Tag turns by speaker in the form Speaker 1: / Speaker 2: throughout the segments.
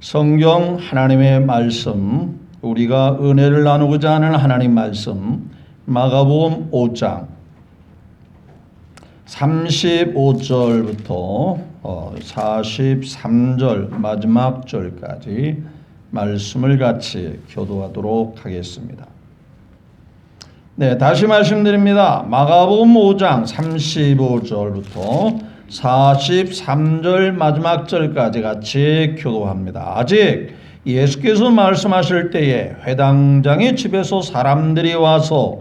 Speaker 1: 성경 하나님의 말씀, 우리가 은혜를 나누고자 하는 하나님 말씀, 마가복음 5장 35절부터 43절 마지막 절까지 말씀을 같이 교도하도록 하겠습니다. 네, 다시 말씀드립니다. 마가복음 5장 35절부터 43절 마지막 절까지 같이 교도합니다. 아직 예수께서 말씀하실 때에 회당장의 집에서 사람들이 와서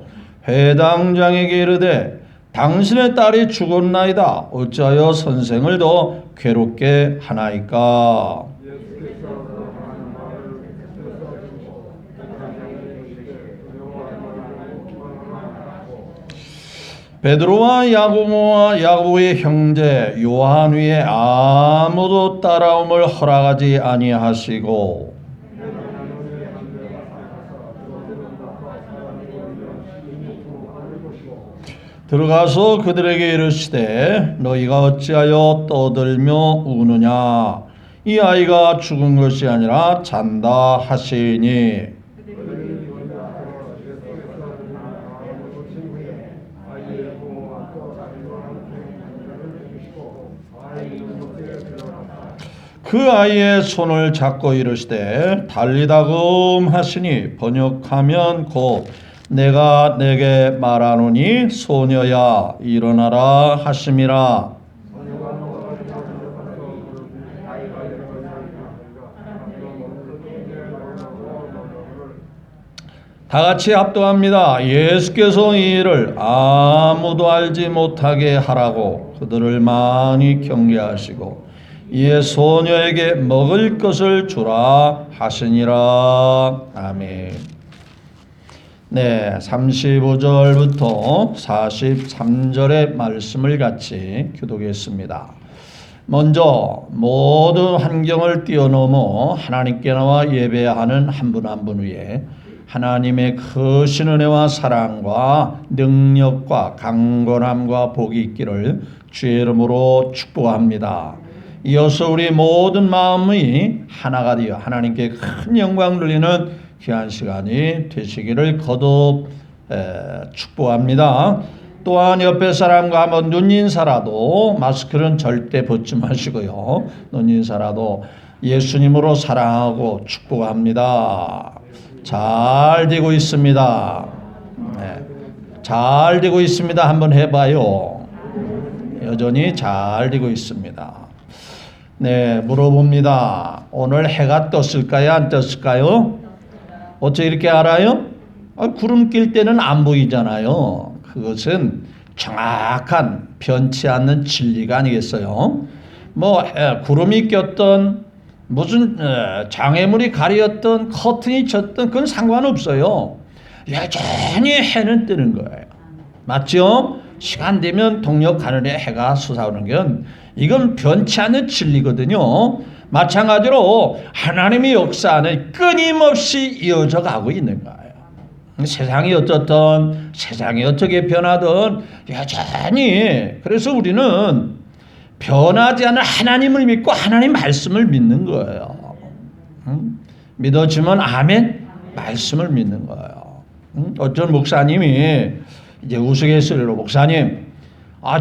Speaker 1: 회당장에게 이르되 당신의 딸이 죽었나이다. 어찌하여 선생을 더 괴롭게 하나이까? 베드로와 야고보의 형제 요한 위에 아무도 따라옴을 허락하지 아니하시고 들어가서 그들에게 이르시되 너희가 어찌하여 떠들며 우느냐? 이 아이가 죽은 것이 아니라 잔다 하시니 그 아이의 손을 잡고 이르시되 달리다금 하시니 번역하면 곧 내가 내게 말하노니 소녀야 일어나라 하심이라. 다 같이 합독합니다. 예수께서 이 일을 아무도 알지 못하게 하라고 그들을 많이 경계하시고 이에 소녀에게 먹을 것을 주라 하시니라. 아멘. 네, 35절부터 43절의 말씀을 같이 교독했습니다. 먼저 모든 환경을 뛰어넘어 하나님께 나와 예배하는 한 분 한 분 위에 하나님의 크신 은혜와 사랑과 능력과 강건함과 복이 있기를 주의 이름으로 축복합니다. 이어서 우리 모든 마음이 하나가 되어 하나님께 큰 영광 돌리는 귀한 시간이 되시기를 거듭 축복합니다. 또한 옆에 사람과 한번 눈인사라도, 마스크는 절대 벗지 마시고요, 눈인사라도 예수님으로 사랑하고 축복합니다. 잘 되고 있습니다. 네. 잘 되고 있습니다. 한번 해봐요. 여전히 잘 되고 있습니다. 네, 물어봅니다. 오늘 해가 떴을까요? 안 떴을까요? 어떻게 이렇게 알아요? 구름 낄 때는 안 보이잖아요. 그것은 정확한 변치 않는 진리가 아니겠어요? 구름이 꼈던 무슨 장애물이 가렸던 커튼이 쳤던 그건 상관없어요. 여전히 해는 뜨는 거예요. 맞죠? 시간 되면 동력 하늘에 해가 솟아오는 건 이건 변치 않는 진리거든요. 마찬가지로 하나님의 역사는 끊임없이 이어져 가고 있는 거예요. 세상이 어떻든 세상이 어떻게 변하든 여전히, 그래서 우리는 변하지 않는 하나님을 믿고 하나님 말씀을 믿는 거예요. 믿어지면 아멘, 말씀을 믿는 거예요. 어떤 목사님이 이제 우스갯소리로 목사님,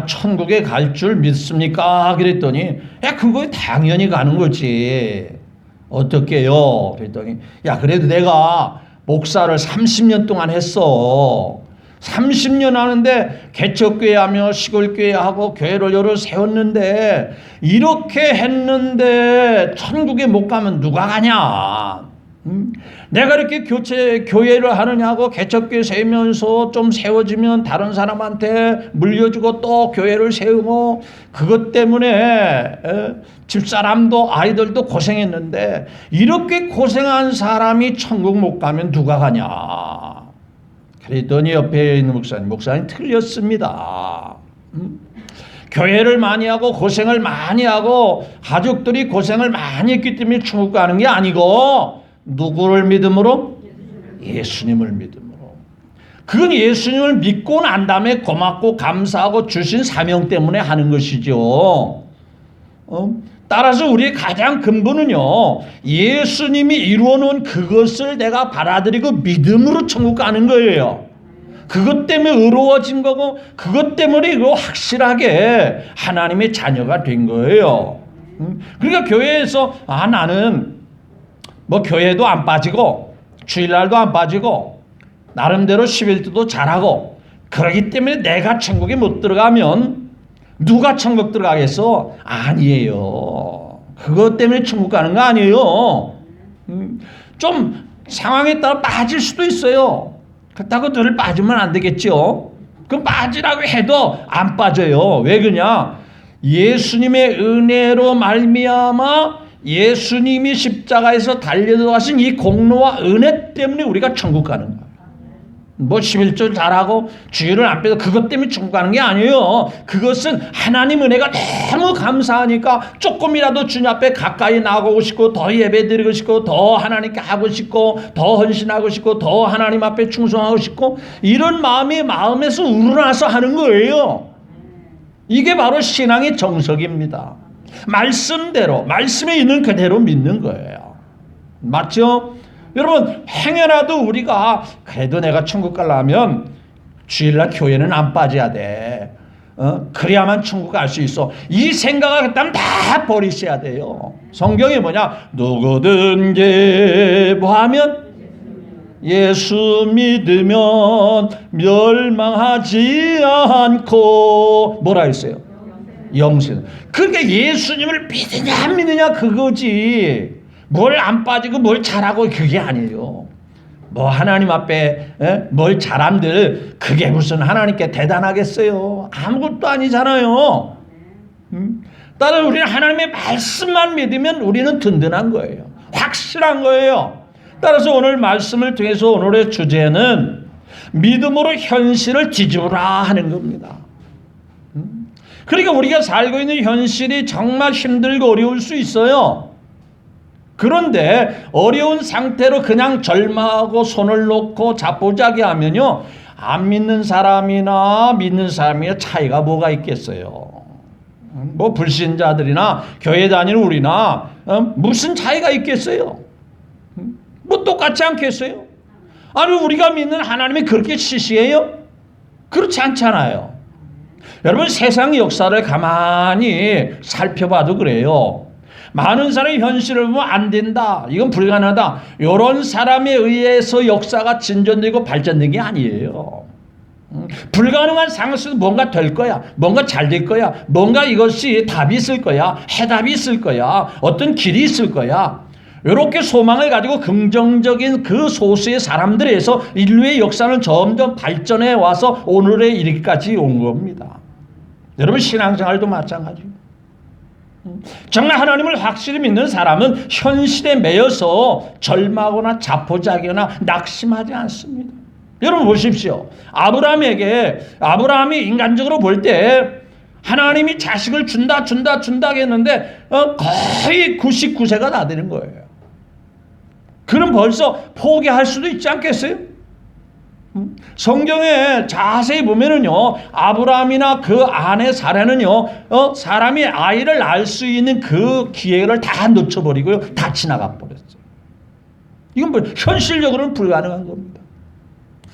Speaker 1: 천국에 갈 줄 믿습니까? 그랬더니 그거 당연히 가는 거지. 어떻게요? 그랬더니 그래도 내가 목사를 30년 동안 했어. 30년 하는데 개척교회 하며 시골교회 하고 교회를 여러 세웠는데 이렇게 했는데 천국에 못 가면 누가 가냐? 내가 이렇게 교회를 하느냐고 개척교회 세우면서 좀 세워지면 다른 사람한테 물려주고 또 교회를 세우고 그것 때문에 집사람도 아이들도 고생했는데 이렇게 고생한 사람이 천국 못 가면 누가 가냐? 그랬더니 옆에 있는 목사님 틀렸습니다. 교회를 많이 하고 고생을 많이 하고 가족들이 고생을 많이 했기 때문에 천국 가는 게 아니고 누구를 믿음으로? 예수님을 믿음으로. 그건 예수님을 믿고 난 다음에 고맙고 감사하고 주신 사명 때문에 하는 것이죠. 따라서 우리의 가장 근본은요, 예수님이 이루어 놓은 그것을 내가 받아들이고 믿음으로 천국 가는 거예요. 그것 때문에 의로워진 거고, 그것 때문에 이거 확실하게 하나님의 자녀가 된 거예요. 그러니까 교회에서 나는 뭐 교회도 안 빠지고 주일날도 안 빠지고 나름대로 11조도 잘하고 그러기 때문에 내가 천국에 못 들어가면 누가 천국 들어가겠어? 아니에요. 그것 때문에 천국 가는 거 아니에요. 좀 상황에 따라 빠질 수도 있어요. 그렇다고 늘 빠지면 안 되겠죠. 그럼 빠지라고 해도 안 빠져요. 왜 그러냐? 예수님의 은혜로 말미암아 예수님이 십자가에서 달려가신 이 공로와 은혜 때문에 우리가 천국 가는 거예요. 뭐 11조 잘하고 주일을 안 빼도 그것 때문에 천국 가는 게 아니에요. 그것은 하나님 은혜가 너무 감사하니까 조금이라도 주님 앞에 가까이 나가고 싶고 더 예배드리고 싶고 더 하나님께 하고 싶고 더 헌신하고 싶고 더 하나님 앞에 충성하고 싶고 이런 마음이 마음에서 우러나서 하는 거예요. 이게 바로 신앙의 정석입니다. 말씀대로 말씀에 있는 그대로 믿는 거예요. 맞죠? 여러분 행여라도 우리가 그래도 내가 천국 가려면 주일날 교회는 안 빠져야 돼. 그래야만 천국 갈 수 있어. 이 생각을 그다음 다 버리셔야 돼요. 성경이 뭐냐? 누구든지 뭐하면 예수 믿으면 멸망하지 않고 뭐라 했어요? 영생. 그러니까 예수님을 믿느냐 안 믿느냐 그거지. 뭘 안 빠지고 뭘 잘하고 그게 아니에요. 뭐 하나님 앞에 뭘 잘함들 그게 무슨 하나님께 대단하겠어요. 아무것도 아니잖아요. 따라서 우리는 하나님의 말씀만 믿으면 우리는 든든한 거예요. 확실한 거예요. 따라서 오늘 말씀을 통해서 오늘의 주제는 믿음으로 현실을 뒤집으라 하는 겁니다. 그러니까 우리가 살고 있는 현실이 정말 힘들고 어려울 수 있어요. 그런데 어려운 상태로 그냥 절망하고 손을 놓고 자포자기하면요, 안 믿는 사람이나 믿는 사람이나 차이가 뭐가 있겠어요. 뭐 불신자들이나 교회 다니는 우리나 무슨 차이가 있겠어요. 뭐 똑같지 않겠어요. 아니 우리가 믿는 하나님이 그렇게 시시해요? 그렇지 않잖아요. 여러분 세상 역사를 가만히 살펴봐도 그래요. 많은 사람이 현실을 보면 안 된다, 이건 불가능하다, 이런 사람에 의해서 역사가 진전되고 발전된 게 아니에요. 불가능한 상황에서 뭔가 될 거야, 뭔가 잘 될 거야, 뭔가 이것이 답이 있을 거야, 해답이 있을 거야, 어떤 길이 있을 거야, 이렇게 소망을 가지고 긍정적인 그 소수의 사람들에서 인류의 역사는 점점 발전해 와서 오늘에 이르기까지 온 겁니다. 여러분 신앙생활도 마찬가지고 정말 하나님을 확실히 믿는 사람은 현실에 매여서 절망하거나 자포자기하거나 낙심하지 않습니다. 여러분 보십시오. 아브라함이 인간적으로 볼 때 하나님이 자식을 준다 했는데 거의 99세가 다 되는 거예요. 그럼 벌써 포기할 수도 있지 않겠어요? 성경에 자세히 보면은요, 아브라함이나 그 아내 사라는요, 사람이 아이를 낳을 수 있는 그 기회를 다 놓쳐버리고요, 다 지나가 버렸어요. 이건 뭐 현실적으로는 불가능한 겁니다.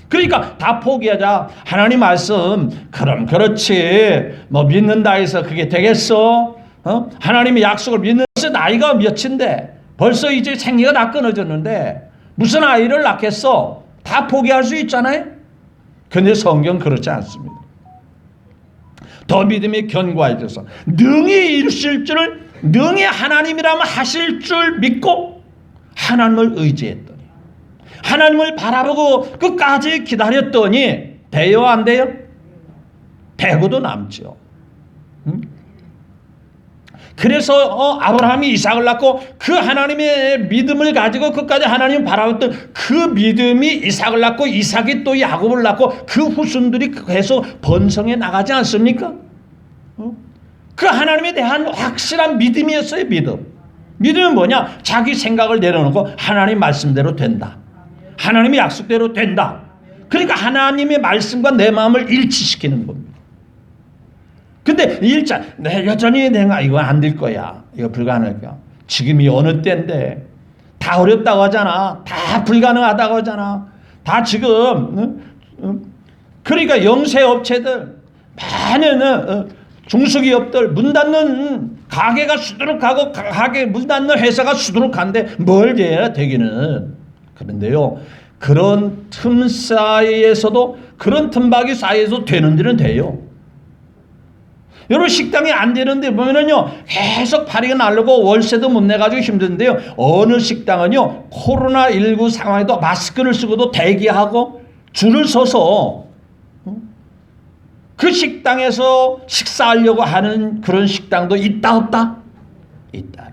Speaker 1: 그러니까 다 포기하자. 하나님 말씀, 그럼 그렇지. 뭐 믿는다 해서 그게 되겠어? 하나님의 약속을 믿는 것은 나이가 몇인데 벌써 이제 생리가 다 끊어졌는데 무슨 아이를 낳겠어? 다 포기할 수 있잖아요. 그런데 성경 그렇지 않습니다. 더 믿음이 견고해져서 능히 이루실 줄을, 능히 하나님이라면 하실 줄 믿고 하나님을 의지했더니, 하나님을 바라보고 끝까지 기다렸더니 돼요 안 돼요? 되고도 남죠. 그래서 아브라함이 이삭을 낳고 그 하나님의 믿음을 가지고 끝까지 하나님을 바라봤던 그 믿음이 이삭을 낳고 이삭이 또 야곱을 낳고 그 후손들이 계속 번성해 나가지 않습니까? 그 하나님에 대한 확실한 믿음이었어요. 믿음은 뭐냐? 자기 생각을 내려놓고 하나님 말씀대로 된다, 하나님의 약속대로 된다. 그러니까 하나님의 말씀과 내 마음을 일치시키는 겁니다. 근데 일자 내 여전히 내가 이거 안 될 거야. 이거 불가능할 거야. 지금이 어느 때인데 다 어렵다고 하잖아. 다 불가능하다고 하잖아. 다 지금 그러니까 영세업체들 많은 중소기업들 문 닫는 가게가 수두룩하고 가게 문 닫는 회사가 수두룩한데 뭘 해야 되기는. 그런데요. 그런 틈 사이에서도 그런 틈바귀 사이에서 되는 데는 돼요. 여러분 식당이 안 되는데 보면은요 계속 파리가 날르고 월세도 못 내가지고 힘든데요. 어느 식당은요 코로나19 상황에도 마스크를 쓰고도 대기하고 줄을 서서 그 식당에서 식사하려고 하는 그런 식당도 있다 없다? 있다.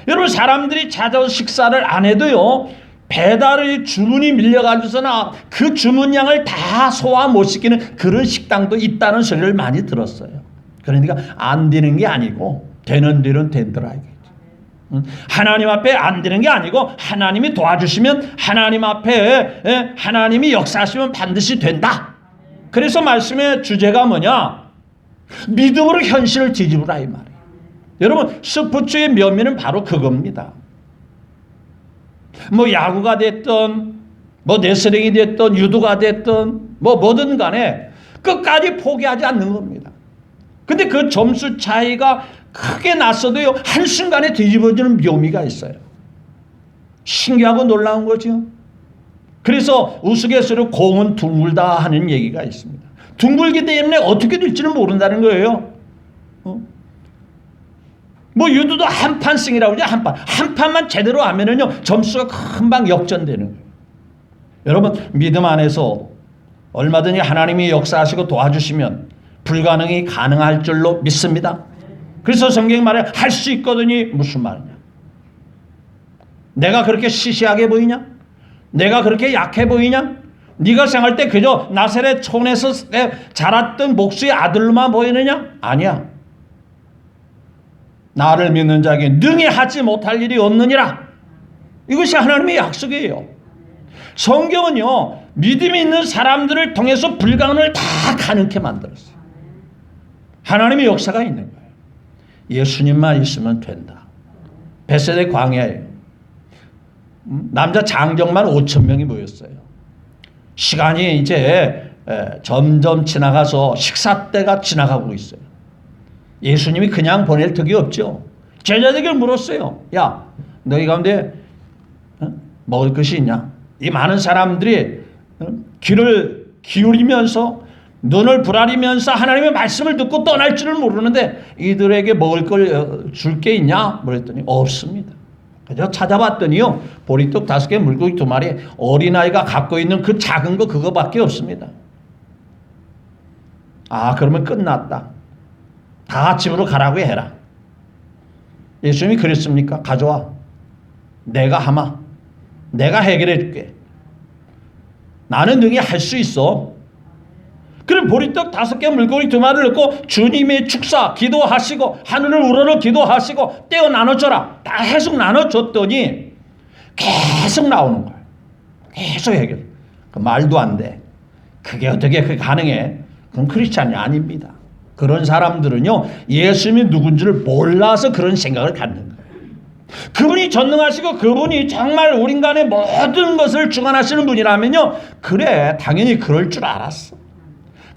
Speaker 1: 여러분 사람들이 찾아서 식사를 안 해도요 배달의 주문이 밀려가지고서는 그 주문량을 다 소화 못 시키는 그런 식당도 있다는 소리를 많이 들었어요. 그러니까 안 되는 게 아니고 되는 데는 된더라 이거죠. 하나님 앞에 안 되는 게 아니고 하나님이 도와주시면 하나님 앞에 하나님이 역사하시면 반드시 된다. 그래서 말씀의 주제가 뭐냐? 믿음으로 현실을 뒤집으라 이 말이에요. 여러분 스포츠의 묘미는 바로 그겁니다. 뭐 야구가 됐든 뭐 레슬링이 됐든 유도가 됐든 뭐 뭐든 간에 끝까지 포기하지 않는 겁니다. 근데 그 점수 차이가 크게 났어도요 한순간에 뒤집어지는 묘미가 있어요. 신기하고 놀라운 거죠. 그래서 우스갯소리로 공은 둥글다 하는 얘기가 있습니다. 둥글기 때문에 어떻게 될지는 모른다는 거예요. 뭐 유도도 한 판 승이라고 그러죠. 한 판만 제대로 하면은요 점수가 금방 역전되는 거예요. 여러분 믿음 안에서 얼마든지 하나님이 역사하시고 도와주시면 불가능이 가능할 줄로 믿습니다. 그래서 성경이 말해 할 수 있거든이 무슨 말이냐? 내가 그렇게 시시하게 보이냐? 내가 그렇게 약해 보이냐? 네가 생각할 때 그저 나사렛 촌에서 자랐던 목수의 아들로만 보이느냐? 아니야. 나를 믿는 자에게 능히 하지 못할 일이 없느니라. 이것이 하나님의 약속이에요. 성경은요 믿음이 있는 사람들을 통해서 불가능을 다 가능케 만들었어요. 하나님의 역사가 있는 거예요. 예수님만 있으면 된다. 벳세다 광야예요. 남자 장정만 5천 명이 모였어요. 시간이 이제 점점 지나가서 식사 때가 지나가고 있어요. 예수님이 그냥 보낼 턱이 없죠. 제자들에게 물었어요. 야, 너희 가운데 먹을 것이 있냐? 이 많은 사람들이 귀를 기울이면서 눈을 부라리면서 하나님의 말씀을 듣고 떠날 줄을 모르는데 이들에게 먹을 걸 줄 게 있냐? 그랬더니 없습니다. 그래서 찾아봤더니요. 보리떡 5개, 물고기 2마리, 어린아이가 갖고 있는 그 작은 거 그거밖에 없습니다. 아, 그러면 끝났다. 다 집으로 가라고 해라. 예수님이 그랬습니까? 가져와. 내가 하마. 내가 해결해 줄게. 나는 능히 할 수 있어. 그럼 보리떡 5개 물고기 2마리를 넣고 주님의 축사 기도하시고 하늘을 우러러 기도하시고 떼어 나눠줘라. 다 계속 나눠줬더니 계속 나오는 거예요. 계속 해결. 그 말도 안 돼. 그게 어떻게 그게 가능해? 그건 크리스찬이 아닙니다. 그런 사람들은요 예수님이 누군지를 몰라서 그런 생각을 갖는 거예요. 그분이 전능하시고 그분이 정말 우리 인간의 모든 것을 주관하시는 분이라면요 그래 당연히 그럴 줄 알았어.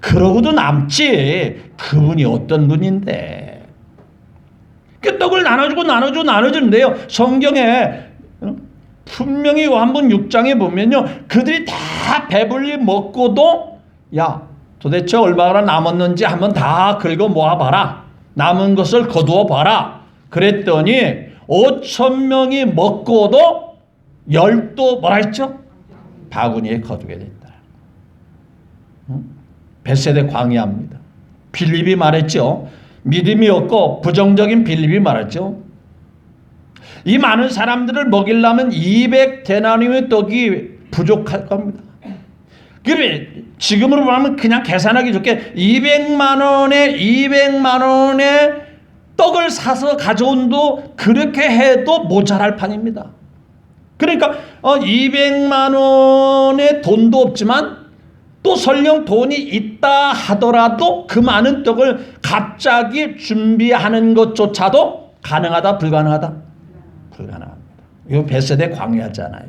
Speaker 1: 그러고도 남지. 그분이 어떤 분인데. 그 떡을 나눠주는데요 성경에 분명히 요한복음 6장에 보면요 그들이 다 배불리 먹고도 야 도대체 얼마나 남았는지 한번 다 긁어 모아봐라. 남은 것을 거두어 봐라. 그랬더니 5,000명이 먹고도 10도 뭐라 했죠? 바구니에 거두게 됐다. 벳세다 광야입니다. 빌립이 말했죠. 믿음이 없고 부정적인 빌립이 말했죠. 이 많은 사람들을 먹이려면 200데나리온의 떡이 부족할 겁니다. 그래 지금으로 보면 그냥 계산하기 좋게 200만 원의 떡을 사서 가져온도 그렇게 해도 모자랄 판입니다. 그러니까 200만 원의 돈도 없지만 또 설령 돈이 있다 하더라도 그 많은 떡을 갑자기 준비하는 것조차도 가능하다, 불가능하다? 불가능합니다. 이거 벳세대 광야잖아요.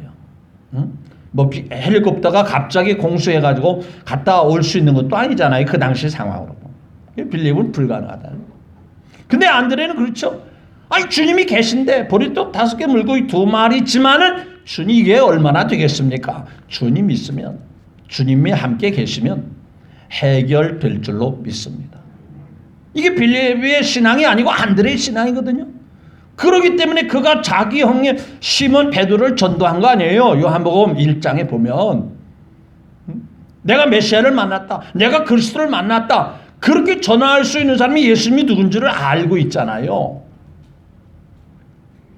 Speaker 1: 응? 뭐 헬리콥터가 갑자기 공수해가지고 갔다 올 수 있는 것도 아니잖아요. 그 당시 상황으로. 빌립은 불가능하다. 근데 안드레는 그렇죠. 아니 주님이 계신데 보리떡 5개 물고기 2마리지만은 주님 이게 얼마나 되겠습니까? 주님 있으면, 주님이 함께 계시면 해결될 줄로 믿습니다. 이게 빌립의 신앙이 아니고 안드레의 신앙이거든요. 그렇기 때문에 그가 자기 형님 시몬 베드로를 전도한 거 아니에요. 요한복음 1장에 보면 내가 메시아를 만났다, 내가 그리스도를 만났다, 그렇게 전화할 수 있는 사람이 예수님이 누군지를 알고 있잖아요.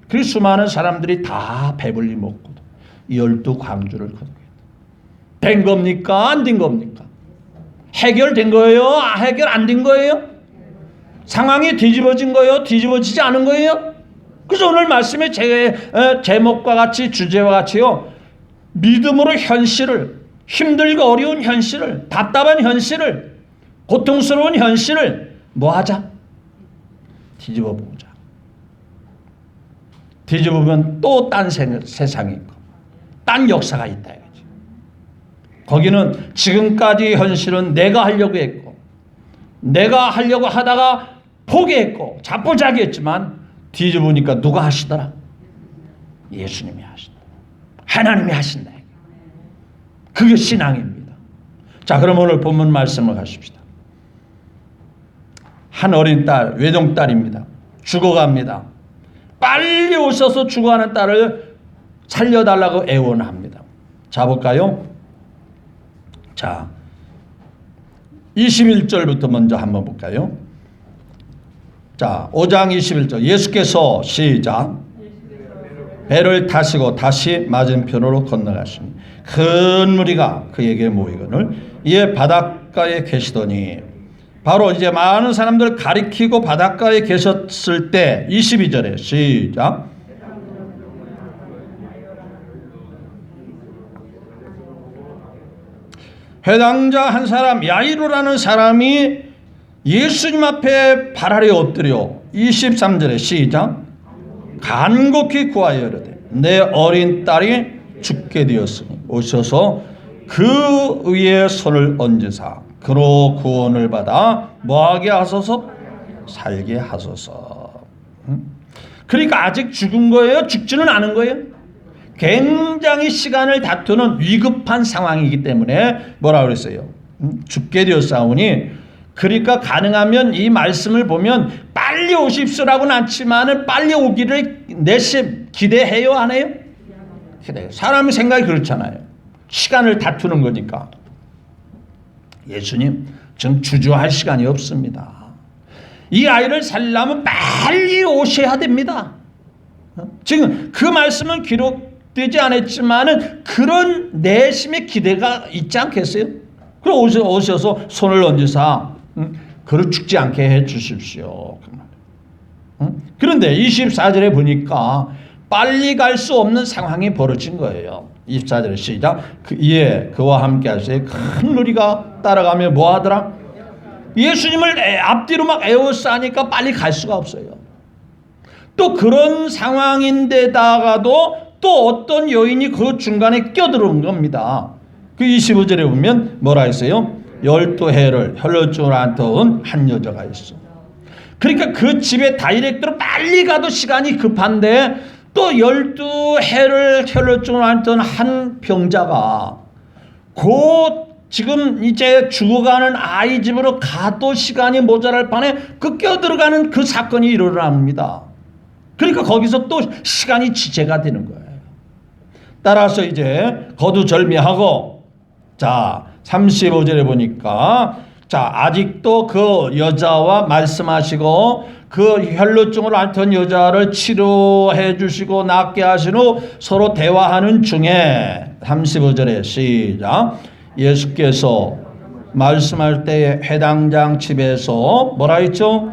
Speaker 1: 그래서 수많은 사람들이 다 배불리 먹고 12 광주를 거두게 된 겁니까? 안 된 겁니까? 해결된 거예요? 해결 안 된 거예요? 상황이 뒤집어진 거예요? 뒤집어지지 않은 거예요? 그래서 오늘 말씀의 제목과 같이, 주제와 같이요, 믿음으로 현실을, 힘들고 어려운 현실을, 답답한 현실을, 고통스러운 현실을 뭐 하자? 뒤집어 보자. 뒤집으면 또 딴 세상이 있고 딴 역사가 있다 이거지. 거기는 지금까지 현실은 내가 하려고 했고, 내가 하려고 하다가 포기했고 자포자기했지만 뒤집으니까 누가 하시더라? 예수님이 하신다. 하나님이 하신다. 그게 신앙입니다. 자, 그럼 오늘 본문 말씀을 가십시다. 한 어린 딸, 외동딸입니다. 죽어갑니다. 빨리 오셔서 죽어가는 딸을 살려달라고 애원합니다. 자, 볼까요? 자, 21절부터 먼저 한번 볼까요? 자, 5장 21절. 예수께서 시작. 배를 타시고 다시 맞은편으로 건너가시니 큰 무리가 그에게 모이거늘 이에 바닷가에 계시더니, 바로 이제 많은 사람들을 가리키고 바닷가에 계셨을 때 22절에 시작. 회당자 한 사람 야이로라는 사람이 예수님 앞에 발 아래 엎드려 23절에 시작. 간곡히 구하여 이르되 내 어린 딸이 죽게 되었으니 오셔서 그 위에 손을 얹으사 그로 구원을 받아 뭐하게 하소서? 살게 하소서. 그러니까 아직 죽은 거예요? 죽지는 않은 거예요? 굉장히 시간을 다투는 위급한 상황이기 때문에 뭐라 그랬어요? 죽게 되었사오니, 그러니까 가능하면 이 말씀을 보면 빨리 오십시오라고는 않지만은 빨리 오기를 내심 기대해요, 안 해요? 기대해요. 사람의 생각이 그렇잖아요. 시간을 다투는 거니까. 예수님 지금 주저할 시간이 없습니다. 이 아이를 살려면 빨리 오셔야 됩니다. 지금 그 말씀은 기록되지 않았지만은 그런 내심의 기대가 있지 않겠어요? 그럼 오셔서 손을 얹으사 그를 죽지 않게 해 주십시오. 그런데 24절에 보니까 빨리 갈 수 없는 상황이 벌어진 거예요. 24절에 시작. 이에 그와 함께 하시되 큰 무리가 따라가며 뭐 하더라? 예수님을 앞뒤로 막 에워싸니까 빨리 갈 수가 없어요. 또 그런 상황인데다가도 또 어떤 여인이 그 중간에 껴들어온 겁니다. 그 25절에 보면 뭐라 했어요? 12해를 혈루증을 앓던 한 여자가 있어. 그러니까 그 집에 다이렉트로 빨리 가도 시간이 급한데 또 12해를 혈루증을 앓던 한 병자가 곧 지금 이제 죽어가는 아이 집으로 가도 시간이 모자랄 판에 그 껴들어가는 그 사건이 일어납니다. 그러니까 거기서 또 시간이 지체가 되는 거예요. 따라서 이제 거두절미하고, 자 35절에 보니까 자 아직도 그 여자와 말씀하시고 그 혈루증으로 앓던 여자를 치료해 주시고 낫게 하신 후 서로 대화하는 중에 35절에 시작. 예수께서 말씀할 때에 회당장 집에서 뭐라 했죠?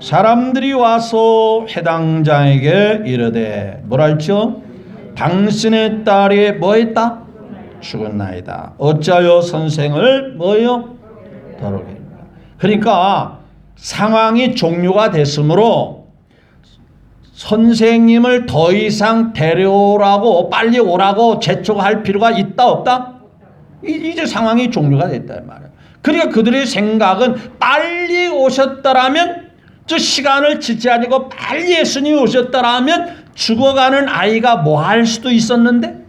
Speaker 1: 사람들이 와서 회당장에게 이르되 뭐라 했죠? 당신의 딸이 뭐 했다? 죽었나이다. 어찌하여 선생을 뭐요? 더럽게 합니까? 그러니까 상황이 종료가 됐으므로 선생님을 더 이상 데려오라고 빨리 오라고 재촉할 필요가 있다 없다? 이제 상황이 종료가 됐단 말이에요. 그러니까 그들의 생각은 빨리 오셨더라면 저 시간을 지체하고 빨리 예수님이 오셨더라면 죽어가는 아이가 뭐 할 수도 있었는데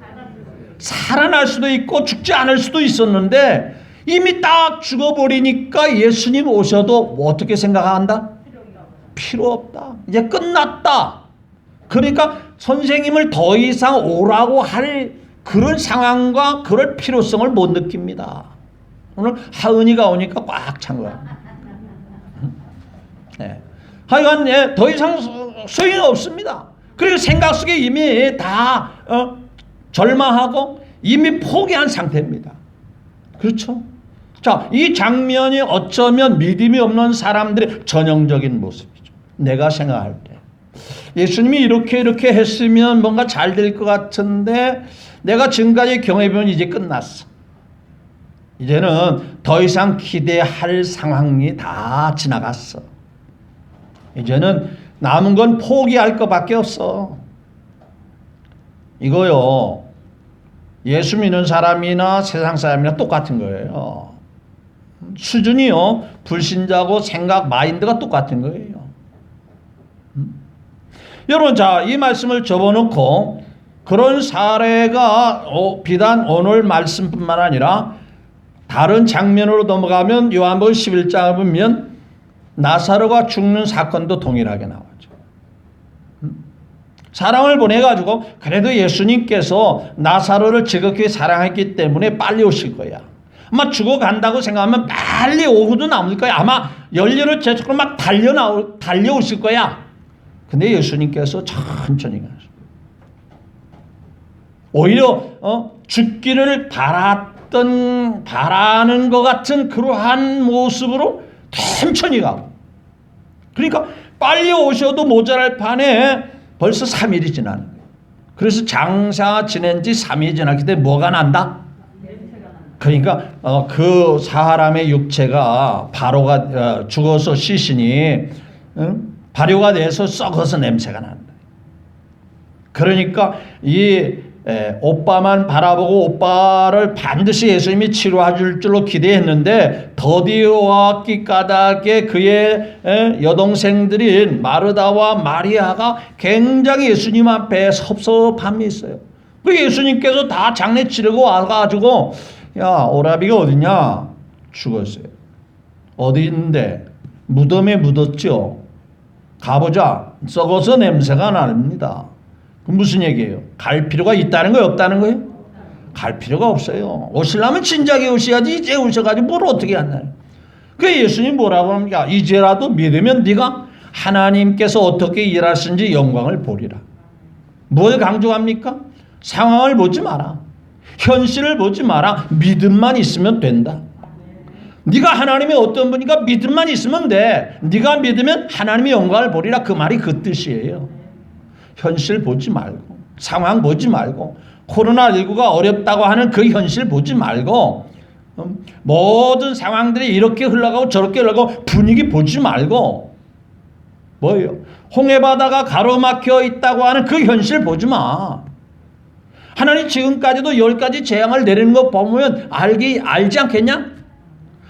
Speaker 1: 살아날 수도 있고 죽지 않을 수도 있었는데 이미 딱 죽어버리니까 예수님 오셔도 뭐 어떻게 생각한다? 필요 없다. 이제 끝났다. 그러니까 선생님을 더 이상 오라고 할 그런 상황과 그럴 필요성을 못 느낍니다. 오늘 하은이가 오니까 꽉 찬 거야. 네. 하여간 예, 더 이상 소용이 없습니다. 그리고 생각 속에 이미 다 절망하고 이미 포기한 상태입니다. 그렇죠? 자, 이 장면이 어쩌면 믿음이 없는 사람들의 전형적인 모습이죠. 내가 생각할 때 예수님이 이렇게 했으면 뭔가 잘 될 것 같은데 내가 지금까지 경험해보면 이제 끝났어. 이제는 더 이상 기대할 상황이 다 지나갔어. 이제는 남은 건 포기할 것밖에 없어. 이거요, 예수 믿는 사람이나 세상 사람이나 똑같은 거예요. 수준이요, 불신자고 생각 마인드가 똑같은 거예요. 여러분, 자, 이 말씀을 접어놓고 그런 사례가 비단 오늘 말씀뿐만 아니라 다른 장면으로 넘어가면 요한복음 11장을 보면 나사로가 죽는 사건도 동일하게 나오죠. 사랑을 보내가지고 그래도 예수님께서 나사로를 지극히 사랑했기 때문에 빨리 오실 거야. 아마 죽어간다고 생각하면 빨리 오고도 남을 거야. 아마 연료를 제쳐서 막 달려오실 거야. 근데 예수님께서 천천히 가셨어요. 오히려 죽기를 바라는 것 같은 그러한 모습으로 천천히 가고. 그러니까 빨리 오셔도 모자랄 판에 벌써 3일이 지나는 거예요. 그래서 장사 지낸 지 3일이 지났기 때문에 뭐가 난다? 그러니까 그 사람의 육체가 바로가 죽어서 시신이 발효가 돼서 썩어서 냄새가 난다. 그러니까 이 오빠만 바라보고 오빠를 반드시 예수님이 치료해 줄 줄로 기대했는데 더디오와 까닭에 그의 여동생들인 마르다와 마리아가 굉장히 예수님 앞에 섭섭함이 있어요. 그 예수님께서 다 장례 치르고 와가지고 야, 오라비가 어디냐? 죽었어요. 어디 있는데? 무덤에 묻었죠. 가보자. 썩어서 냄새가 납니다. 무슨 얘기예요? 갈 필요가 있다는 거예요? 없다는 거예요? 갈 필요가 없어요. 오시려면 진작에 오셔야지 이제 오셔가지고 뭘 어떻게 하나요? 그 예수님 뭐라고 합니까? 이제라도 믿으면 네가 하나님께서 어떻게 일하시는지 영광을 보리라. 뭘 강조합니까? 상황을 보지 마라. 현실을 보지 마라. 믿음만 있으면 된다. 네가 하나님의 어떤 분이니까 믿음만 있으면 돼. 네가 믿으면 하나님의 영광을 보리라. 그 말이 그 뜻이에요. 현실 보지 말고 상황 보지 말고 코로나19가 어렵다고 하는 그 현실 보지 말고 모든 상황들이 이렇게 흘러가고 저렇게 흘러가고 분위기 보지 말고 뭐예요? 홍해바다가 가로막혀 있다고 하는 그 현실 보지 마. 하나님 지금까지도 10가지 재앙을 내리는 거 보면 알지 않겠냐?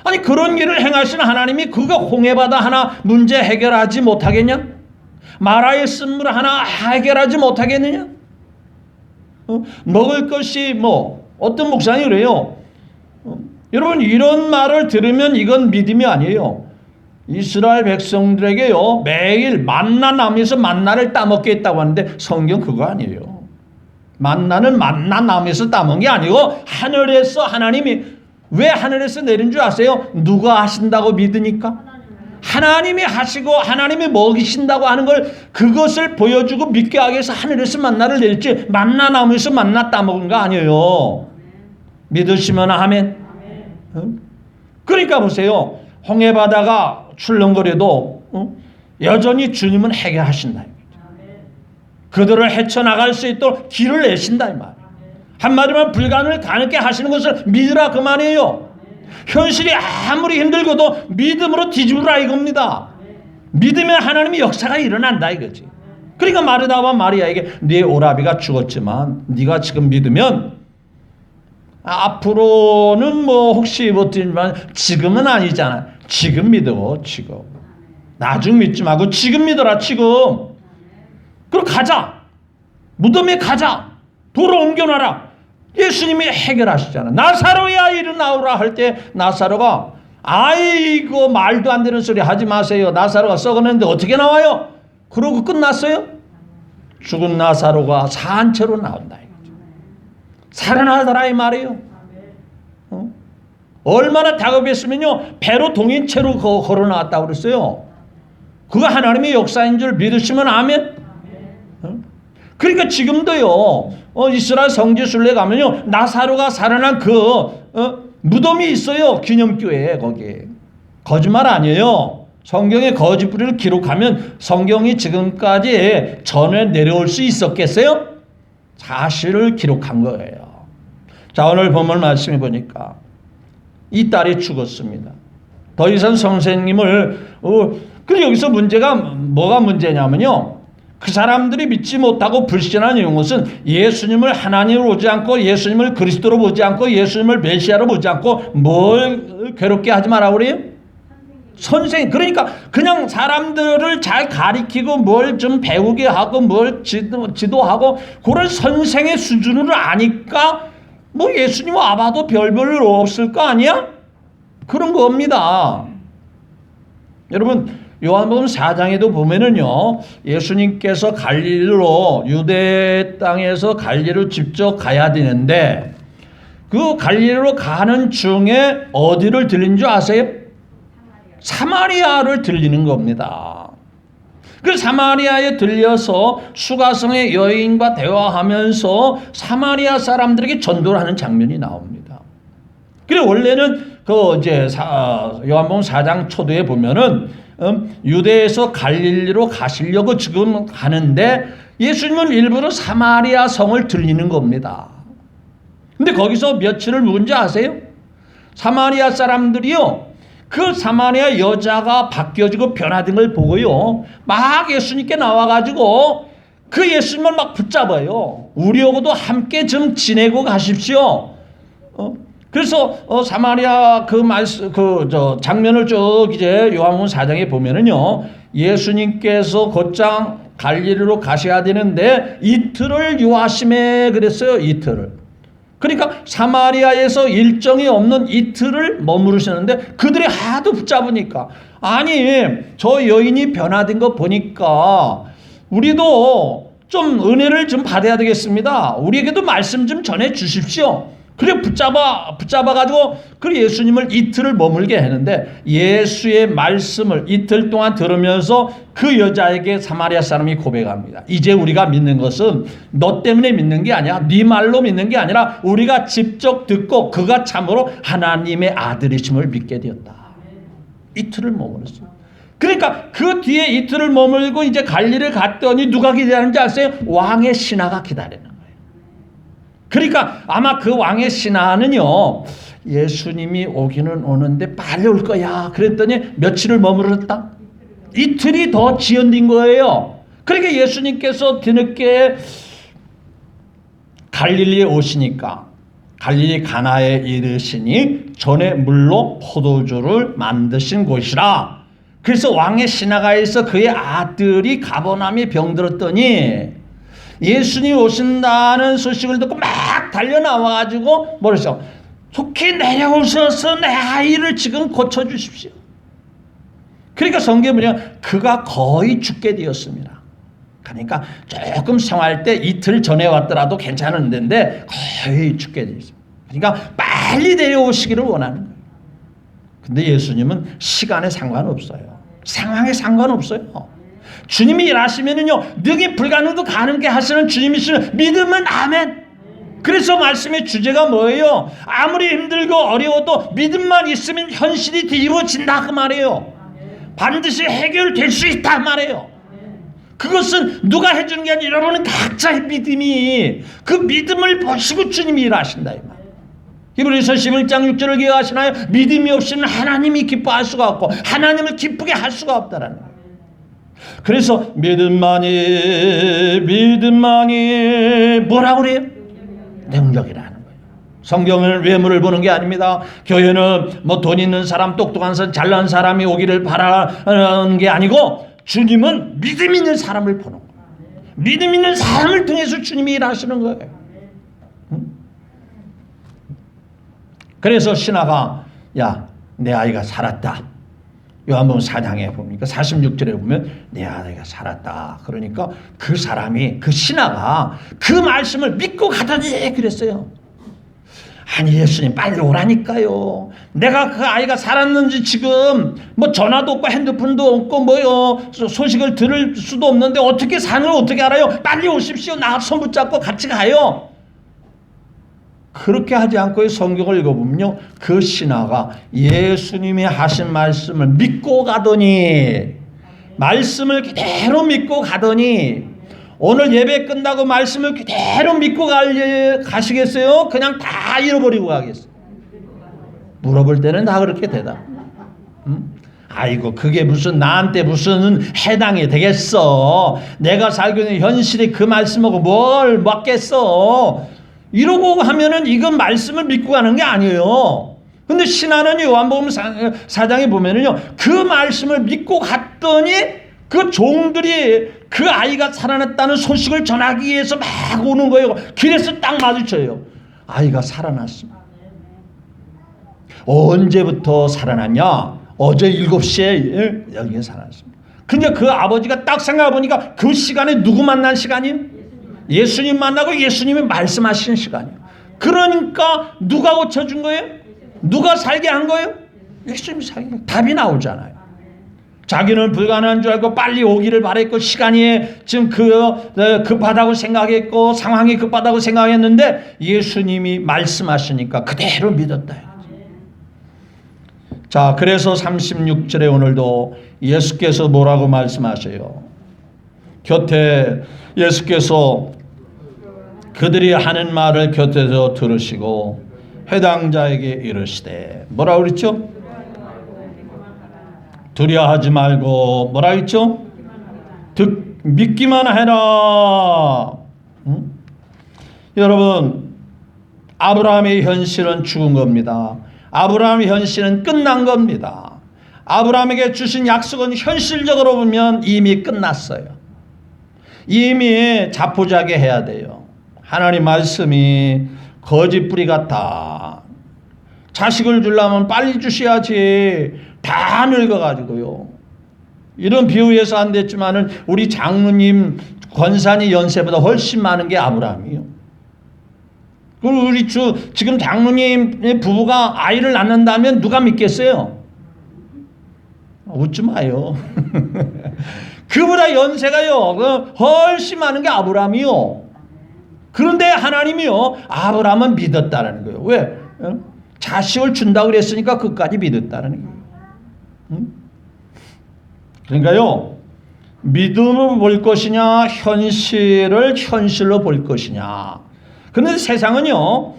Speaker 1: 아니 그런 일을 행하시는 하나님이 그거 홍해바다 하나 문제 해결하지 못하겠냐? 마라의 쓴물 하나 해결하지 못하겠느냐? 먹을 것이 어떤 목사님이 그래요. 여러분 이런 말을 들으면 이건 믿음이 아니에요. 이스라엘 백성들에게요 매일 만나 나무에서 만나를 따먹겠다고 하는데 성경 그거 아니에요. 만나는 만나 나무에서 따먹은 게 아니고 하늘에서 하나님이 왜 하늘에서 내린 줄 아세요? 누가 하신다고 믿으니까? 하나님이 하시고 하나님이 먹이신다고 하는 걸 그것을 보여주고 믿게 하기 위해서 하늘에서 만나를 내렸지 만나 나무에서 만나 따먹은 거 아니에요. 믿으시면 아멘. 그러니까 보세요. 홍해바다가 출렁거려도 여전히 주님은 해결하신다. 그들을 헤쳐나갈 수 있도록 길을 내신다 이 말이에요. 한마디로 불가능을 가능케 하시는 것을 믿으라 그 말이에요. 현실이 아무리 힘들고도 믿음으로 뒤집으라 이겁니다. 믿으면 하나님의 역사가 일어난다 이거지. 그러니까 마르다와 마리아에게 네 오라비가 죽었지만 네가 지금 믿으면 앞으로는 뭐 혹시 못지만 지금은 아니잖아. 지금 믿어. 지금. 나중 믿지 말고 지금 믿어라. 지금. 그럼 가자. 무덤에 가자. 돌을 옮겨놔라. 예수님이 해결하시잖아. 나사로야 일어나오라 할 때 나사로가 아이고 말도 안 되는 소리 하지 마세요. 나사로가 썩었는데 어떻게 나와요? 그러고 끝났어요? 죽은 나사로가 산채로 나온다. 살아나더라 이 말이에요. 얼마나 다급했으면요 배로 동인채로 걸어 나왔다고 그랬어요. 그거 하나님의 역사인 줄 믿으시면 아멘. 그러니까 지금도요 이스라엘 성지 순례 가면요 나사로가 살아난 무덤이 있어요. 기념교회에. 거기 거짓말 아니에요. 성경에 거짓 뿌리를 기록하면 성경이 지금까지 전에 내려올 수 있었겠어요? 사실을 기록한 거예요. 자, 오늘 본문 말씀해 보니까 이 딸이 죽었습니다. 더 이상 선생님을 그리고 여기서 문제가 뭐가 문제냐면요. 그 사람들이 믿지 못하고 불신한 이것은 예수님을 하나님으로 보지 않고 예수님을 그리스도로 보지 않고 예수님을 메시아로 보지 않고 뭘 괴롭게 하지 마라 그래요? 선생. 그러니까 그냥 사람들을 잘 가리키고 뭘 좀 배우게 하고 뭘 지도하고 그런 선생의 수준으로 아니까 뭐 예수님 와봐도 별별 없을 거 아니야? 그런 겁니다. 여러분 요한복음 4장에도 보면은요 예수님께서 갈릴리로 유대 땅에서 갈릴리로 직접 가야 되는데 그 갈릴리로 가는 중에 어디를 들린 줄 아세요? 사마리아를 들리는 겁니다. 그 사마리아에 들려서 수가성의 여인과 대화하면서 사마리아 사람들에게 전도를 하는 장면이 나옵니다. 그래 원래는 요한복음 4장 초도에 보면은 유대에서 갈릴리로 가시려고 지금 가는데 예수님은 일부러 사마리아 성을 들리는 겁니다. 근데 거기서 며칠을 묵은지 아세요? 사마리아 사람들이요 그 사마리아 여자가 바뀌어지고 변화된 걸 보고요 막 예수님께 나와가지고 그 예수님을 막 붙잡아요. 우리하고도 함께 좀 지내고 가십시오. 그래서 사마리아 장면을 쭉 이제 요한복음 4장에 보면은요 예수님께서 곧장 갈릴리로 가셔야 되는데 이틀을 유하심에 그랬어요. 이틀을. 그러니까 사마리아에서 일정이 없는 이틀을 머무르셨는데 그들이 하도 붙잡으니까 아니 저 여인이 변화된 거 보니까 우리도 좀 은혜를 좀 받아야 되겠습니다. 우리에게도 말씀 좀 전해 주십시오. 그래 붙잡아가지고 그 예수님을 이틀을 머물게 했는데 예수의 말씀을 이틀 동안 들으면서 그 여자에게 사마리아 사람이 고백합니다. 이제 우리가 믿는 것은 너 때문에 믿는 게 아니야. 네 말로 믿는 게 아니라 우리가 직접 듣고 그가 참으로 하나님의 아들이심을 믿게 되었다. 이틀을 머물렀어요. 그러니까 그 뒤에 이틀을 머물고 이제 갈릴리를 갔더니 누가 기다리는지 아세요? 왕의 신하가 기다리는 거예요. 그러니까 아마 그 왕의 신하는요 예수님이 오기는 오는데 빨리 올 거야 그랬더니 며칠을 머무렀다? 이틀이 더 지연된 거예요. 그러니까 예수님께서 뒤늦게 갈릴리에 오시니까 갈릴리 가나에 이르시니 전에 물로 포도주를 만드신 곳이라. 그래서 왕의 신하가에서 그의 아들이 가버나움에 병들었더니 예수님이 오신다는 소식을 듣고 막 달려나와가지고 뭐랬어? 속히 내려오셔서 내 아이를 지금 고쳐주십시오. 그러니까 성경에 보면 그가 거의 죽게 되었습니다. 그러니까 조금 생활 때 이틀 전에 왔더라도 괜찮은 데인데 거의 죽게 되었습니다. 그러니까 빨리 내려오시기를 원하는 거예요. 근데 예수님은 시간에 상관없어요. 상황에 상관없어요. 주님이 일하시면은요 능히 불가능도 가능케 하시는 주님이시는 믿으면 아멘. 그래서 말씀의 주제가 뭐예요? 아무리 힘들고 어려워도 믿음만 있으면 현실이 뒤집어진다 그 말이에요. 반드시 해결될 수 있다 말이에요. 그것은 누가 해주는 게 아니라 여러분은 각자의 믿음이 그 믿음을 보시고 주님이 일하신다 이 말. 히브리서 11장 6절을 기억하시나요? 믿음이 없이는 하나님이 기뻐할 수가 없고 하나님을 기쁘게 할 수가 없다라는 거예요. 그래서 믿음만이 뭐라고 그래요? 능력이라는 거예요. 성경은 외모를 보는 게 아닙니다. 교회는 뭐 돈 있는 사람, 똑똑한 사람, 잘난 사람이 오기를 바라는 게 아니고 주님은 믿음 있는 사람을 보는 거예요. 믿음 있는 사람을 통해서 주님이 일하시는 거예요. 그래서 신하가 야, 내 아이가 살았다. 요한복음 4장에 보니까 46절에 보면 내 아이가 살았다. 그러니까 그 사람이 그 신하가 그 말씀을 믿고 가더니 그랬어요. 아니 예수님 빨리 오라니까요. 내가 그 아이가 살았는지 지금 뭐 전화도 없고 핸드폰도 없고 뭐요 소식을 들을 수도 없는데 어떻게 사는 걸 어떻게 알아요? 빨리 오십시오. 나 손 붙잡고 같이 가요. 그렇게 하지 않고 성경을 읽어보면요, 그 신하가 예수님이 하신 말씀을 믿고 가더니, 말씀을 그대로 믿고 가더니, 오늘 예배 끝나고 말씀을 그대로 믿고 가시겠어요? 그냥 다 잃어버리고 가겠어요? 물어볼 때는 다 그렇게 대답. 아이고 그게 무슨 나한테 무슨 해당이 되겠어? 내가 살고 있는 현실이 그 말씀하고 뭘 맞겠어? 이러고 하면은 이건 말씀을 믿고 가는 게 아니에요. 근데 신하는 요한복음 4장에 보면은요, 그 말씀을 믿고 갔더니 그 종들이 그 아이가 살아났다는 소식을 전하기 위해서 막 오는 거예요. 길에서 딱 마주쳐요. 아이가 살아났습니다. 언제부터 살아났냐? 어제 7시에 여기에 살아났습니다. 근데 그 아버지가 딱 생각해 보니까 그 시간에 누구 만난 시간이에요? 예수님 만나고 예수님이 말씀하시는 시간이에요. 그러니까 누가 고쳐준 거예요? 누가 살게 한 거예요? 예수님이 살게. 답이 나오잖아요. 자기는 불가능한 줄 알고 빨리 오기를 바랬고 시간이 지금 급하다고 생각했고 상황이 급하다고 생각했는데 예수님이 말씀하시니까 그대로 믿었다. 자, 그래서 36절에 오늘도 예수께서 뭐라고 말씀하세요? 곁에 예수께서 그들이 하는 말을 곁에서 들으시고 해당자에게 이르시되 뭐라고 그랬죠? 두려워하지 말고 뭐라 했죠? 믿기만 해라. 여러분, 아브라함의 현실은 죽은 겁니다. 아브라함의 현실은 끝난 겁니다. 아브라함에게 주신 약속은 현실적으로 보면 이미 끝났어요. 이미 자포자기해야 돼요. 하나님 말씀이 거짓뿌리 같아. 자식을 주려면 빨리 주셔야지. 다 늙어가지고요. 이런 비유에서 안 됐지만은 우리 장로님 권산이 연세보다 훨씬 많은 게 아브라함이요. 그리고 우리 지금 장로님 부부가 아이를 낳는다면 누가 믿겠어요? 웃지 마요. 그보다 연세가요 훨씬 많은 게 아브라함이요. 그런데 하나님이요 아브라함은 믿었다라는 거예요. 왜? 자식을 준다고 그랬으니까 그까지 믿었다라는 거예요. 그러니까요, 믿음으로 볼 것이냐 현실을 현실로 볼 것이냐. 그런데 세상은요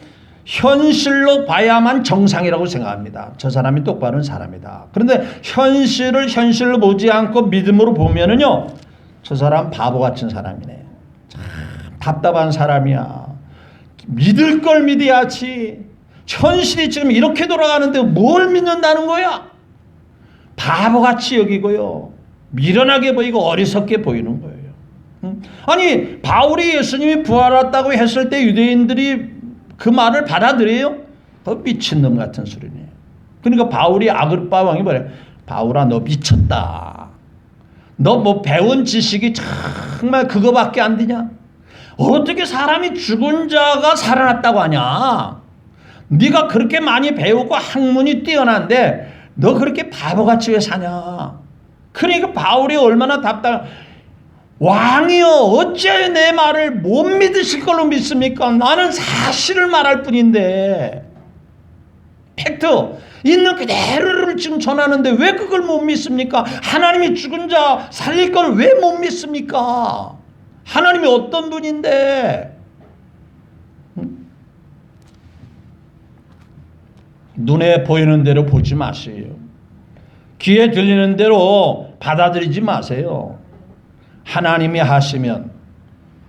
Speaker 1: 현실로 봐야만 정상이라고 생각합니다. 저 사람이 똑바른 사람이다. 그런데 현실을 현실로 보지 않고 믿음으로 보면은요 저 사람 바보 같은 사람이네. 참 답답한 사람이야. 믿을 걸 믿어야지. 현실이 지금 이렇게 돌아가는데 뭘 믿는다는 거야? 바보같이 여기고요. 미련하게 보이고 어리석게 보이는 거예요. 아니 바울이 예수님이 부활했다고 했을 때 유대인들이 그 말을 받아들여요? 미친놈 같은 소리네. 그러니까 바울이 아그리파 왕이 뭐래? 바울아 너 미쳤다. 너 뭐 배운 지식이 정말 그거밖에 안 되냐? 어떻게 사람이 죽은 자가 살아났다고 하냐? 네가 그렇게 많이 배우고 학문이 뛰어난데 너 그렇게 바보같이 왜 사냐? 그러니까 바울이 얼마나 왕이여 어째 내 말을 못 믿으실 걸로 믿습니까? 나는 사실을 말할 뿐인데. 팩트. 있는 그대로를 지금 전하는데 왜 그걸 못 믿습니까? 하나님이 죽은 자 살릴 걸 왜 못 믿습니까? 하나님이 어떤 분인데? 눈에 보이는 대로 보지 마세요. 귀에 들리는 대로 받아들이지 마세요. 하나님이 하시면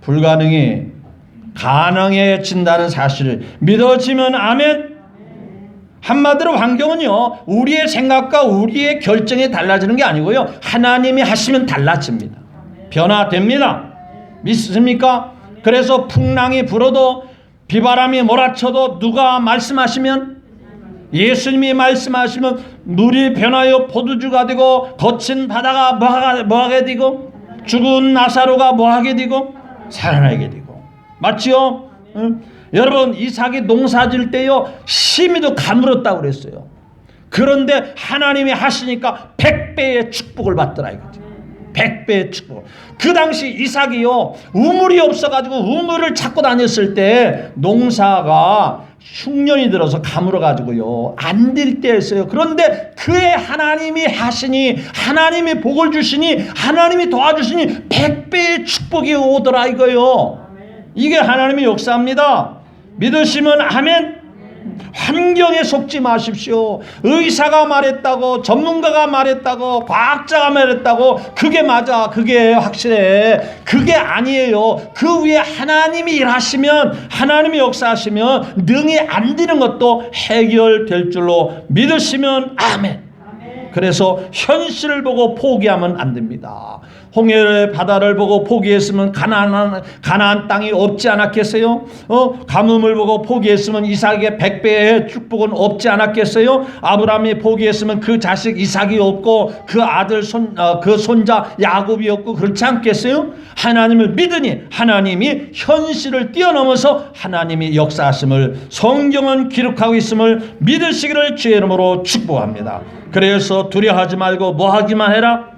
Speaker 1: 불가능이 가능해진다는 사실을 믿어지면 아멘. 한마디로 환경은요, 우리의 생각과 우리의 결정이 달라지는 게 아니고요, 하나님이 하시면 달라집니다. 변화됩니다. 믿습니까? 그래서 풍랑이 불어도 비바람이 몰아쳐도 누가 말씀하시면, 예수님이 말씀하시면 물이 변하여 포도주가 되고 거친 바다가 뭐하게 되고 죽은 나사로가 뭐하게 되고 살아나게 되고. 맞지요? 응? 여러분, 이삭이 농사질 때요 심히도 가물었다고 그랬어요. 그런데 하나님이 하시니까 100배의 축복을 받더라 이거죠. 100배의 축복. 그 당시 이삭이요 우물이 없어가지고 우물을 찾고 다녔을 때 농사가 흉년이 들어서 가물어가지고요 안 될 때였어요. 그런데 그의 하나님이 하시니, 하나님이 복을 주시니, 하나님이 도와주시니 100배의 축복이 오더라 이거요. 이게 하나님의 역사입니다. 믿으시면 아멘. 환경에 속지 마십시오. 의사가 말했다고, 전문가가 말했다고, 과학자가 말했다고 그게 맞아, 그게 확실해, 그게 아니에요. 그 위에 하나님이 일하시면, 하나님이 역사하시면 능히 안 되는 것도 해결될 줄로 믿으시면 아멘. 그래서 현실을 보고 포기하면 안 됩니다. 홍해의 바다를 보고 포기했으면 가나안 땅이 없지 않았겠어요? 가뭄을 보고 포기했으면 이삭의 100배의 축복은 없지 않았겠어요? 아브라함이 포기했으면 그 자식 이삭이 없고 그 아들 그 손자 야곱이 없고 그렇지 않겠어요? 하나님을 믿으니 하나님이 현실을 뛰어넘어서 하나님이 역사하심을 성경은 기록하고 있음을 믿으시기를 주의 이름으로 축복합니다. 그래서 두려워하지 말고 뭐 하기만 해라?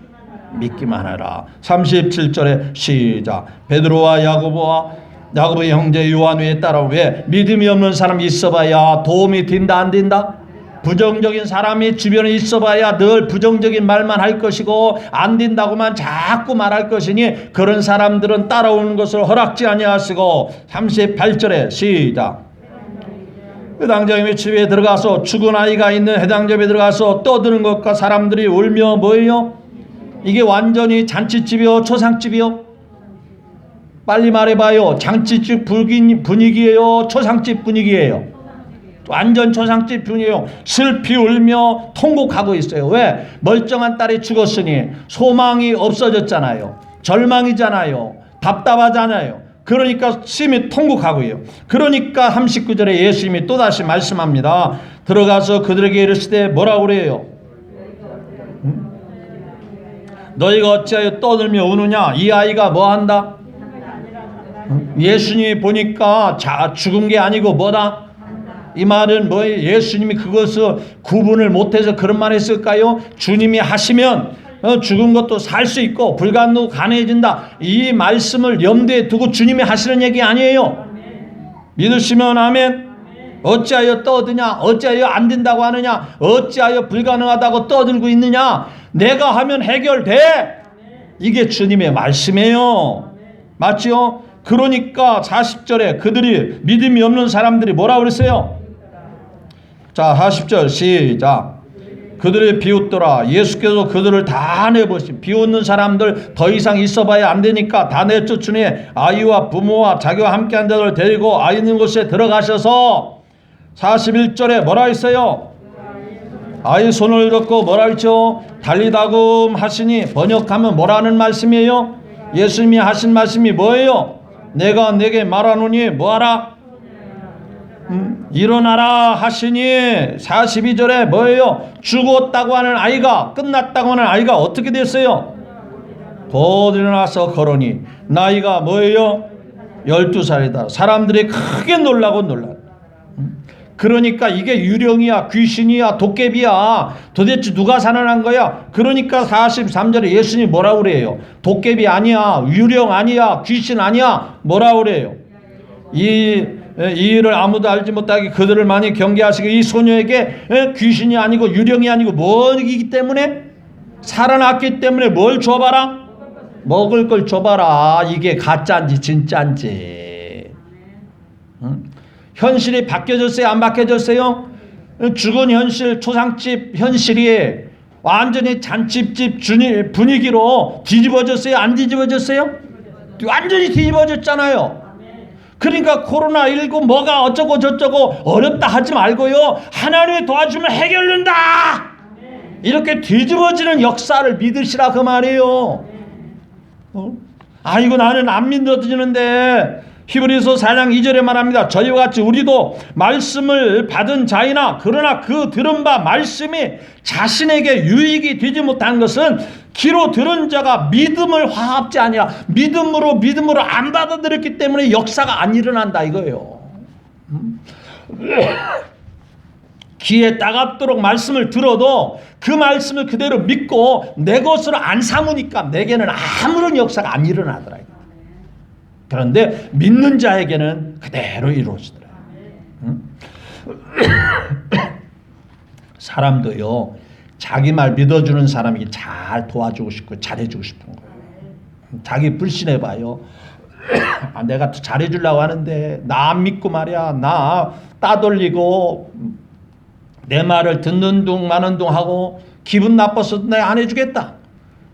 Speaker 1: 믿기만 해라. 37절에 시작. 베드로와 야고보의 형제 요한 외에 따라 왜 믿음이 없는 사람이 있어봐야 도움이 된다 안 된다? 부정적인 사람이 주변에 있어봐야 늘 부정적인 말만 할 것이고 안 된다고만 자꾸 말할 것이니 그런 사람들은 따라오는 것을 허락지 아니하시고. 38절에 시작. 회당장님의 집에 들어가서 죽은 아이가 있는 회당집에 들어가서 떠드는 것과 사람들이 울며 뭐예요? 이게 완전히 잔치집이요 초상집이요? 빨리 말해봐요. 잔치집 분위기예요? 초상집 분위기예요? 완전 초상집 분위기예요. 슬피 울며 통곡하고 있어요. 왜? 멀쩡한 딸이 죽었으니 소망이 없어졌잖아요. 절망이잖아요. 답답하잖아요. 그러니까 심히 통곡하고 있어요. 그러니까 39절에 예수님이 또다시 말씀합니다. 들어가서 그들에게 이르시되 뭐라고 그래요? 너희가 어찌하여 떠들며 우느냐? 이 아이가 뭐한다? 예수님이 보니까 죽은 게 아니고 뭐다? 이 말은 뭐예요? 예수님이 그것을 구분을 못해서 그런 말 했을까요? 주님이 하시면 죽은 것도 살 수 있고 불가능도 가능해진다. 이 말씀을 염두에 두고 주님이 하시는 얘기 아니에요. 믿으시면 아멘. 어찌하여 떠드냐? 어찌하여 안 된다고 하느냐? 어찌하여 불가능하다고 떠들고 있느냐? 내가 하면 해결돼. 이게 주님의 말씀이에요. 맞죠? 그러니까 40절에 그들이 믿음이 없는 사람들이 뭐라고 그랬어요? 자, 40절 시작. 그들이 비웃더라. 예수께서 그들을 다 내보시. 비웃는 사람들 더 이상 있어봐야 안 되니까 다 내쫓으니 아이와 부모와 자기와 함께한 자들 데리고 아이 있는 곳에 들어가셔서 41절에 뭐라 했어요? 아이 손을 잡고 뭐라 했죠? 달리다금 하시니 번역하면 뭐라는 말씀이에요? 예수님이 하신 말씀이 뭐예요? 내가 내게 말하노니 뭐하라? 일어나라 하시니 42절에 뭐예요? 죽었다고 하는 아이가, 끝났다고 하는 아이가 어떻게 됐어요? 곧 일어나서 걸으니 나이가 뭐예요? 12살이다. 사람들이 크게 놀라고. 그러니까 이게 유령이야, 귀신이야, 도깨비야. 도대체 누가 살아난 거야? 그러니까 43절에 예수님이 뭐라고 그래요? 도깨비 아니야, 유령 아니야, 귀신 아니야. 뭐라고 그래요? 이 이 일을 아무도 알지 못하게 그들을 많이 경계하시고 이 소녀에게 귀신이 아니고 유령이 아니고 뭐이기 때문에 살아났기 때문에 뭘 줘봐라? 먹을 걸 줘봐라. 이게 가짜인지 진짜인지. 현실이 바뀌어졌어요? 안 바뀌어졌어요? 죽은 현실, 초상집 현실이 완전히 잔치집 분위기로 뒤집어졌어요? 안 뒤집어졌어요? 완전히 뒤집어졌잖아요. 그러니까 코로나19 뭐가 어쩌고 저쩌고 어렵다 하지 말고요. 하나님이 도와주면 해결된다. 이렇게 뒤집어지는 역사를 믿으시라 그 말이에요. 아이고 나는 안 믿어지는데 히브리서 4장 2절에 말합니다. 저희와 같이 우리도 말씀을 받은 자이나 그러나 그 들은 바 말씀이 자신에게 유익이 되지 못한 것은 귀로 들은 자가 믿음을 화합지 아니라 믿음으로 안 받아들였기 때문에 역사가 안 일어난다 이거예요. 귀에 따갑도록 말씀을 들어도 그 말씀을 그대로 믿고 내 것으로 안 삼으니까 내게는 아무런 역사가 안 일어나더라. 그런데 믿는 자에게는 그대로 이루어지더라. 사람도요, 자기 말 믿어주는 사람에게 잘 도와주고 싶고 잘해주고 싶은 거예요. 자기 불신해봐요. 내가 잘해주려고 하는데 나 안 믿고 말이야. 나 따돌리고 내 말을 듣는 둥 마는 둥 하고 기분 나빠서 내가 안 해주겠다.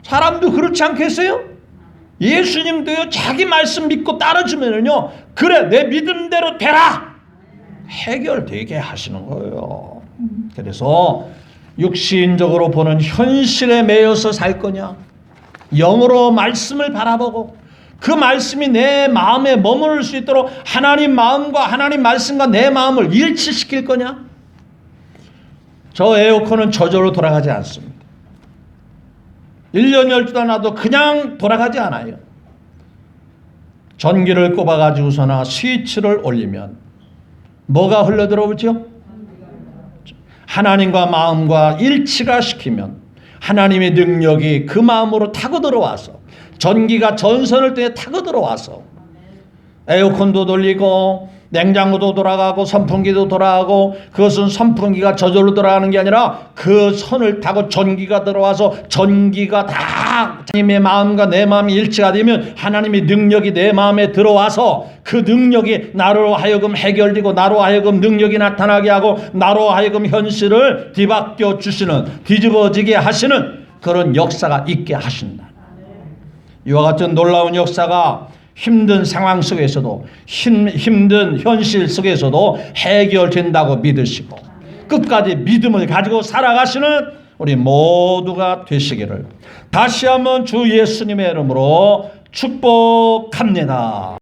Speaker 1: 사람도 그렇지 않겠어요? 예수님도요, 자기 말씀 믿고 따라주면은요, 그래 내 믿음대로 되라 해결되게 하시는 거예요. 그래서 육신적으로 보는 현실에 매여서 살 거냐, 영으로 말씀을 바라보고 그 말씀이 내 마음에 머무를 수 있도록 하나님 마음과 하나님 말씀과 내 마음을 일치시킬 거냐. 저 에어컨은 저절로 돌아가지 않습니다. 1년 12달 나도 그냥 돌아가지 않아요. 전기를 꼽아가지고서나 스위치를 올리면 뭐가 흘러들어오죠? 하나님과 마음과 일치가 시키면 하나님의 능력이 그 마음으로 타고 들어와서 전기가 전선을 통해 타고 들어와서 에어컨도 돌리고 냉장고도 돌아가고 선풍기도 돌아가고 그것은 선풍기가 저절로 돌아가는 게 아니라 그 선을 타고 전기가 들어와서 전기가 다 하나님의 마음과 내 마음이 일치가 되면 하나님의 능력이 내 마음에 들어와서 그 능력이 나로 하여금 해결되고 나로 하여금 능력이 나타나게 하고 나로 하여금 현실을 뒤바뀌어 주시는, 뒤집어지게 하시는 그런 역사가 있게 하신다. 이와 같은 놀라운 역사가 힘든 상황 속에서도 힘든 현실 속에서도 해결된다고 믿으시고 끝까지 믿음을 가지고 살아가시는 우리 모두가 되시기를 다시 한번 주 예수님의 이름으로 축복합니다.